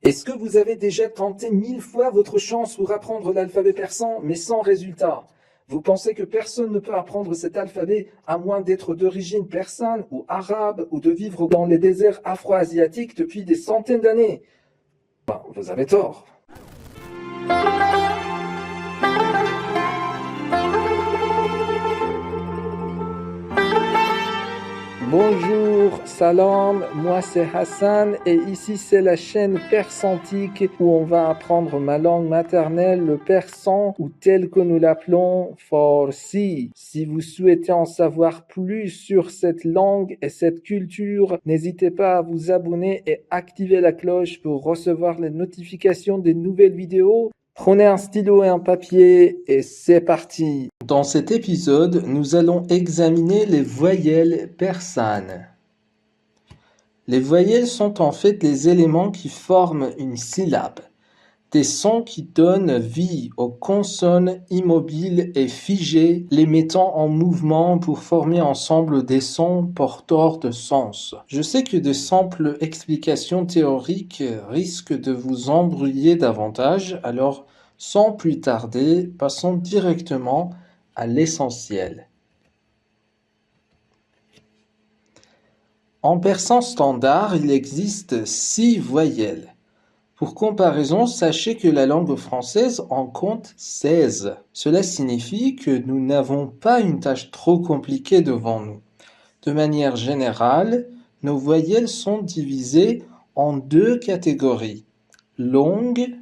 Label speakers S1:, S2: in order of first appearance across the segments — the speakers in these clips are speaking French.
S1: Est-ce que vous avez déjà tenté 1000 fois votre chance pour apprendre l'alphabet persan, mais sans résultat? Vous pensez que personne ne peut apprendre cet alphabet à moins d'être d'origine persane ou arabe ou de vivre dans les déserts afro-asiatiques depuis des centaines d'années? Vous avez tort. Bonjour, salam, moi c'est Hassan et ici c'est la chaîne Persantique où on va apprendre ma langue maternelle, le persan ou tel que nous l'appelons, Farsi. Si vous souhaitez en savoir plus sur cette langue et cette culture, n'hésitez pas à vous abonner et activer la cloche pour recevoir les notifications des nouvelles vidéos. Prenez un stylo et un papier et c'est parti. Dans cet épisode, nous allons examiner les voyelles persanes. Les voyelles sont en fait les éléments qui forment une syllabe, des sons qui donnent vie aux consonnes immobiles et figées, les mettant en mouvement pour former ensemble des sons porteurs de sens. Je sais que de simples explications théoriques risquent de vous embrouiller davantage, alors sans plus tarder, passons directement à l'essentiel. En persan standard, il existe 6 voyelles. Pour comparaison, sachez que la langue française en compte 16. Cela signifie que nous n'avons pas une tâche trop compliquée devant nous. De manière générale, nos voyelles sont divisées en 2 catégories, longues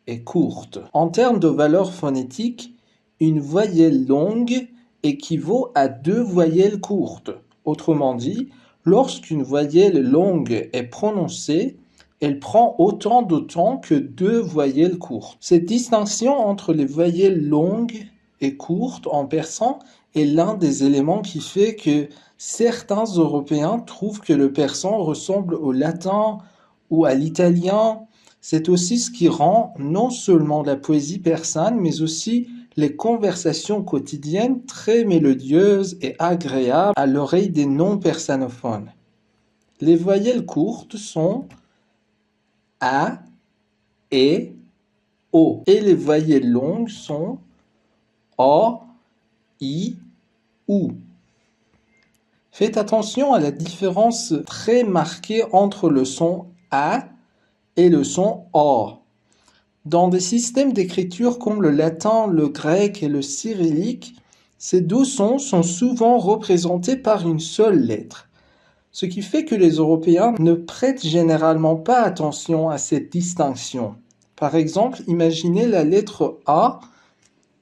S1: et courtes. En termes de valeur phonétique, une voyelle longue équivaut à 2 voyelles courtes. Autrement dit, lorsqu'une voyelle longue est prononcée, elle prend autant de temps que 2 voyelles courtes. Cette distinction entre les voyelles longues et courtes en persan est l'un des éléments qui fait que certains Européens trouvent que le persan ressemble au latin ou à l'italien. C'est aussi ce qui rend non seulement la poésie persane, mais aussi les conversations quotidiennes très mélodieuses et agréables à l'oreille des non-persanophones. Les voyelles courtes sont A, E, O. Et les voyelles longues sont O, I, OU. Faites attention à la différence très marquée entre le son A et le son O. Dans des systèmes d'écriture comme le latin, le grec et le cyrillique, ces 2 sons sont souvent représentés par une seule lettre. Ce qui fait que les Européens ne prêtent généralement pas attention à cette distinction. Par exemple, imaginez la lettre A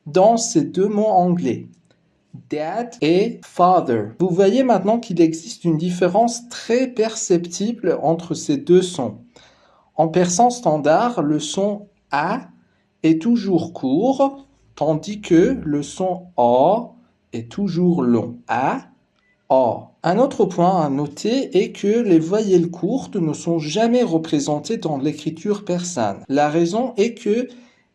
S1: dans ces 2 mots anglais, dad et father. Vous voyez maintenant qu'il existe une différence très perceptible entre ces 2 sons. En persan standard, le son A est toujours court, tandis que le son O est toujours long. A, O. Un autre point à noter est que les voyelles courtes ne sont jamais représentées dans l'écriture persane. La raison est que,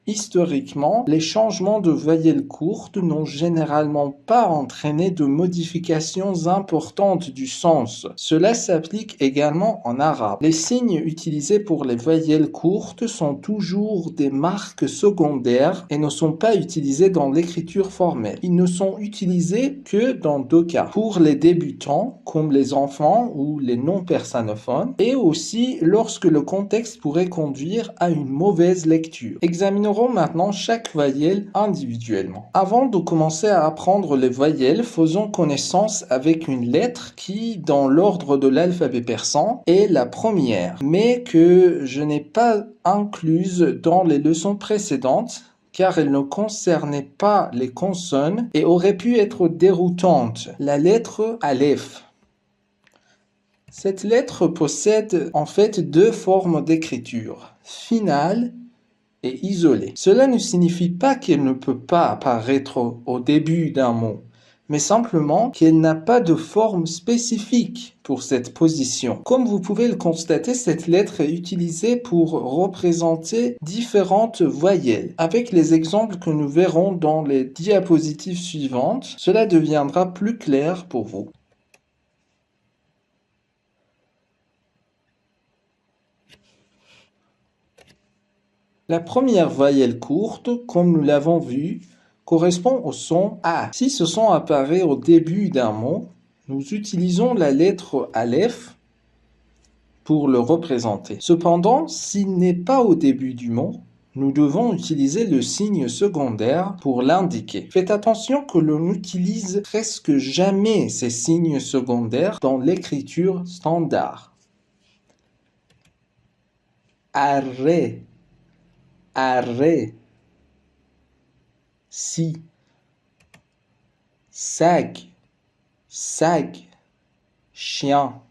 S1: historiquement, les changements de voyelles courtes n'ont généralement pas entraîné de modifications importantes du sens. Cela s'applique également en arabe. Les signes utilisés pour les voyelles courtes sont toujours des marques secondaires et ne sont pas utilisés dans l'écriture formelle. Ils ne sont utilisés que dans 2 cas. Pour les débutants, comme les enfants ou les non-persanophones, et aussi lorsque le contexte pourrait conduire à une mauvaise lecture. Examinons maintenant chaque voyelle individuellement. Avant de commencer à apprendre les voyelles, faisons connaissance avec une lettre qui, dans l'ordre de l'alphabet persan, est la première, mais que je n'ai pas incluse dans les leçons précédentes, car elle ne concernait pas les consonnes et aurait pu être déroutante, la lettre Aleph. Cette lettre possède en fait 2 formes d'écriture, finale et isolée. Cela ne signifie pas qu'elle ne peut pas apparaître au début d'un mot, mais simplement qu'elle n'a pas de forme spécifique pour cette position. Comme vous pouvez le constater, cette lettre est utilisée pour représenter différentes voyelles. Avec les exemples que nous verrons dans les diapositives suivantes, cela deviendra plus clair pour vous. La première voyelle courte, comme nous l'avons vu, correspond au son A. Si ce son apparaît au début d'un mot, nous utilisons la lettre Aleph pour le représenter. Cependant, s'il n'est pas au début du mot, nous devons utiliser le signe secondaire pour l'indiquer. Faites attention que l'on n'utilise presque jamais ces signes secondaires dans l'écriture standard. Arrêt, arrêt, si, sac, sac, chien.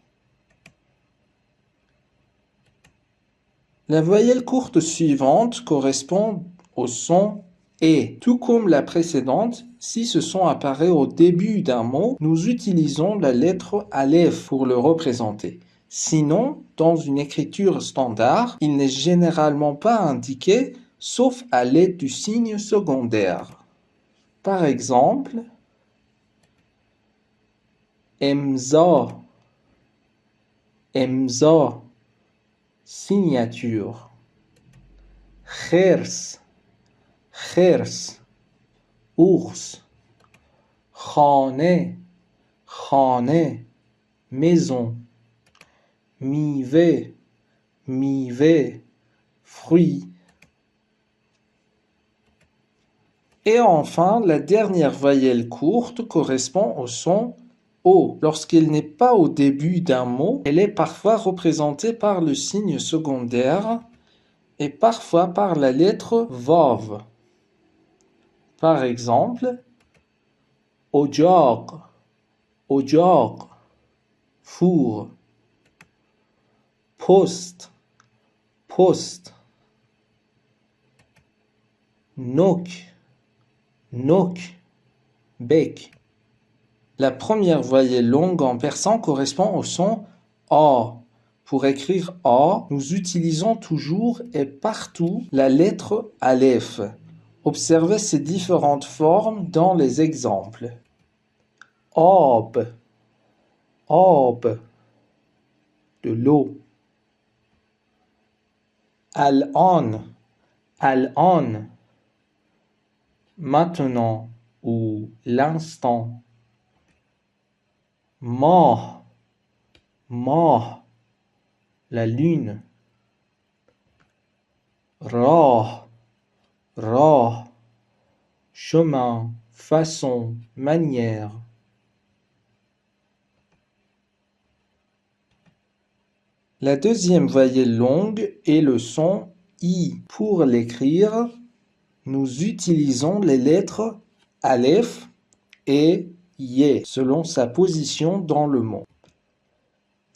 S1: La voyelle courte suivante correspond au son E. Tout comme la précédente, si ce son apparaît au début d'un mot, nous utilisons la lettre Aleph pour le représenter. Sinon, dans une écriture standard, il n'est généralement pas indiqué, sauf à l'aide du signe secondaire. Par exemple, Emza, Emza, signature. Khers, khers, ours. Khane, khane, maison. Mive, mive, fruit. Et enfin, la dernière voyelle courte correspond au son O. Lorsqu'elle n'est pas au début d'un mot, elle est parfois représentée par le signe secondaire et parfois par la lettre Vav. Par exemple, ocaq, ocaq, four. Poste, poste. Nok, nok, bec. La première voyelle longue en persan correspond au son A. Pour écrire A, nous utilisons toujours et partout la lettre Aleph. Observez ces différentes formes dans les exemples. Ab, ab, de l'eau. Al-an, al-an, maintenant ou l'instant. Mah, mah, la lune. Rah, rah, chemin, façon, manière. La deuxième voyelle longue est le son I. Pour l'écrire, nous utilisons les lettres Aleph et Ye selon sa position dans le mot.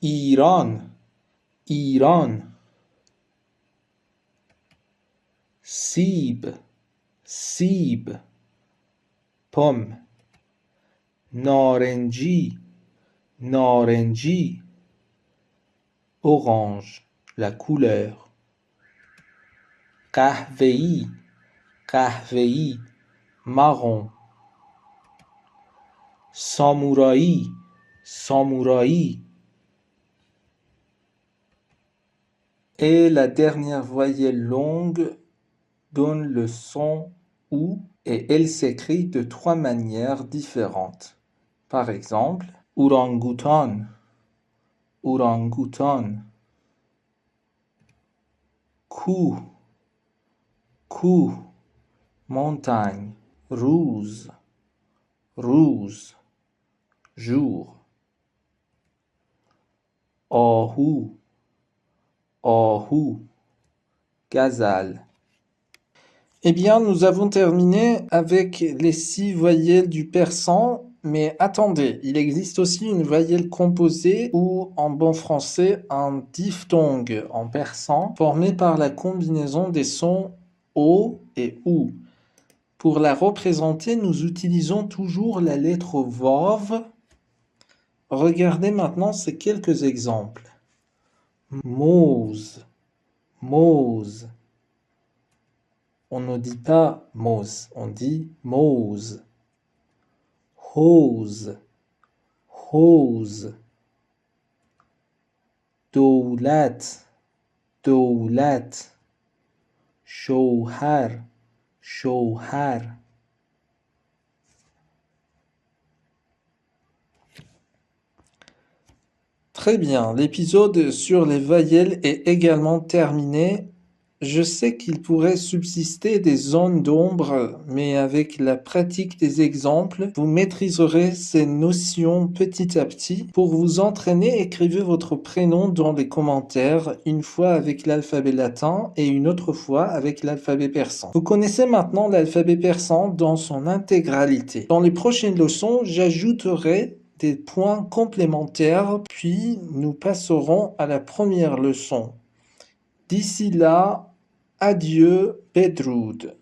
S1: Iran, Iran. Sib, sib, pomme. Narenji, narenji, orange, la couleur. Kahvei, kahvei, marron. Samouraï, samouraï. Et la dernière voyelle longue donne le son OU et elle s'écrit de trois manières différentes. Par exemple, orang-outan, orang-outan. Cou, cou, montagne. Rose, rose, jour. Ahou, ahou, gazelle. Eh bien, nous avons terminé avec les 6 voyelles du persan, mais attendez, il existe aussi une voyelle composée ou, en bon français, un diphtongue en persan, formé par la combinaison des sons O et OU. Pour la représenter, nous utilisons toujours la lettre Vav. Regardez maintenant ces quelques exemples. Mose, mose. On ne dit pas mose, on dit mose. Hose, hose. Doulat, doulat. شوهر شوهر. Très bien, l'épisode sur les voyelles est également terminé. Je sais qu'il pourrait subsister des zones d'ombre, mais avec la pratique des exemples, vous maîtriserez ces notions petit à petit. Pour vous entraîner, écrivez votre prénom dans les commentaires, une fois avec l'alphabet latin et une autre fois avec l'alphabet persan. Vous connaissez maintenant l'alphabet persan dans son intégralité. Dans les prochaines leçons, j'ajouterai des points complémentaires, puis nous passerons à la première leçon. D'ici là, adieu, Bedroud.